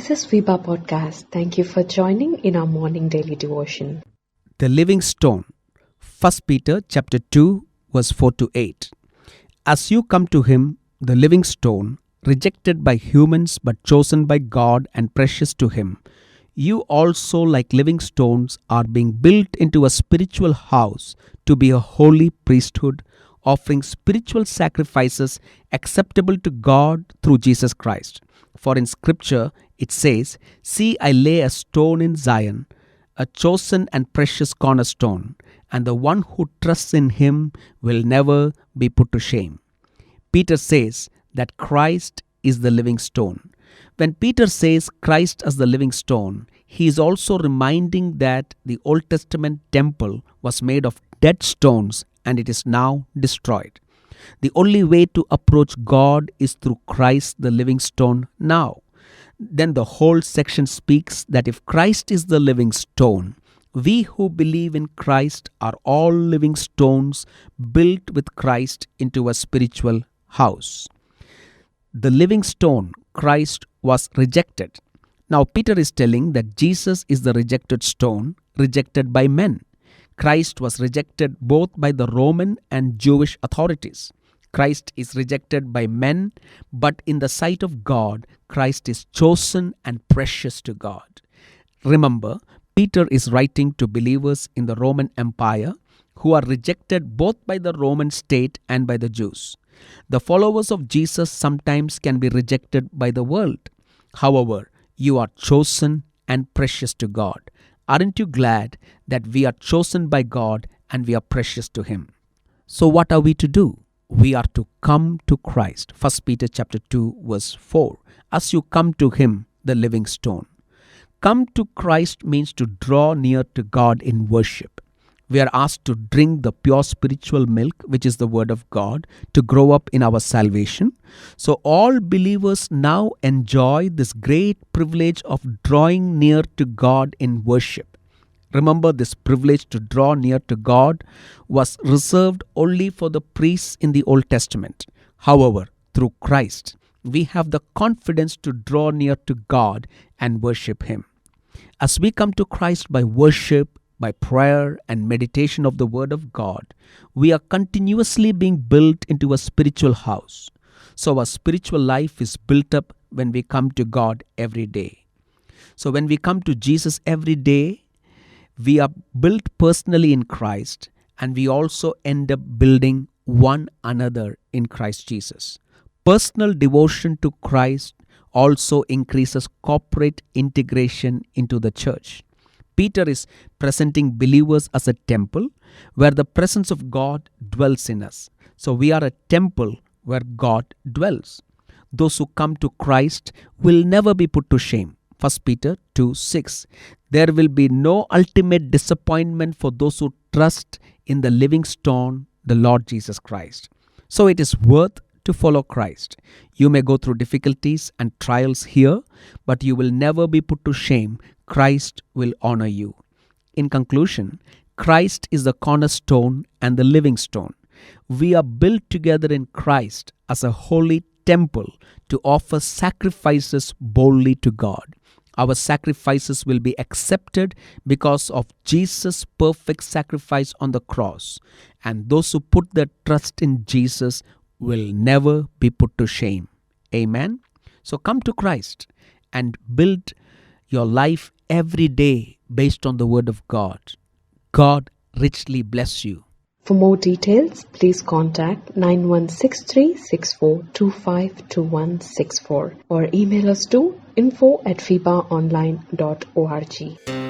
This is Viva Podcast. Thank you for joining in our morning daily devotion. The living stone. 1 Peter chapter 2 verse 4 to 8. As you come to him, the living stone, rejected by humans but chosen by God and precious to him, you also, like living stones, are being built into a spiritual house to be a holy priesthood, offering spiritual sacrifices acceptable to God through Jesus Christ. For in Scripture it says, "See, I lay a stone in Zion, a chosen and precious cornerstone, and the one who trusts in him will never be put to shame." Peter says that Christ is the living stone. When Peter says Christ as the living stone, he is also reminding that the Old Testament temple was made of dead stones and it is now destroyed. The only way to approach God is through Christ the living stone now. Then the whole section speaks that if Christ is the living stone, we who believe in Christ are all living stones built with Christ into a spiritual house. The living stone, Christ, was rejected. Now Peter is telling that Jesus is the rejected stone, rejected by men. Christ was rejected both by the Roman and Jewish authorities. Christ is rejected by men, but in the sight of God, Christ is chosen and precious to God. Remember, Peter is writing to believers in the Roman Empire who are rejected both by the Roman state and by the Jews. The followers of Jesus sometimes can be rejected by the world. However, you are chosen and precious to God. Aren't you glad that we are chosen by God and we are precious to him? So what are we to do? We are to come to Christ. 1 Peter chapter 2 verse 4. As you come to him, the living stone. Come to Christ means to draw near to God in worship. We are asked to drink the pure spiritual milk, which is the word of God, to grow up in our salvation. So all believers now enjoy this great privilege of drawing near to God in worship. Remember, this privilege to draw near to God was reserved only for the priests in the Old Testament. However, through Christ, we have the confidence to draw near to God and worship him. As we come to Christ by worship, by prayer and meditation of the Word of God, we are continuously being built into a spiritual house. So our spiritual life is built up when we come to God every day. So when we come to Jesus every day, we are built personally in Christ, and we also end up building one another in Christ Jesus. Personal devotion to Christ also increases corporate integration into the church. Peter is presenting believers as a temple where the presence of God dwells in us. So we are a temple where God dwells. Those who come to Christ will never be put to shame. 1 Peter 2:6. There will be no ultimate disappointment for those who trust in the living stone, the Lord Jesus Christ. So it is worth to follow Christ. You may go through difficulties and trials here, but you will never be put to shame. Christ will honor you. In conclusion, Christ is the cornerstone and the living stone. We are built together in Christ as a holy temple to offer sacrifices boldly to God. Our sacrifices will be accepted because of Jesus' perfect sacrifice on the cross. And those who put their trust in Jesus will never be put to shame. Amen. So come to Christ and build your life every day based on the Word of God. God richly bless you. For more details, please contact 916364252164 or email us to info@fibaonline.org.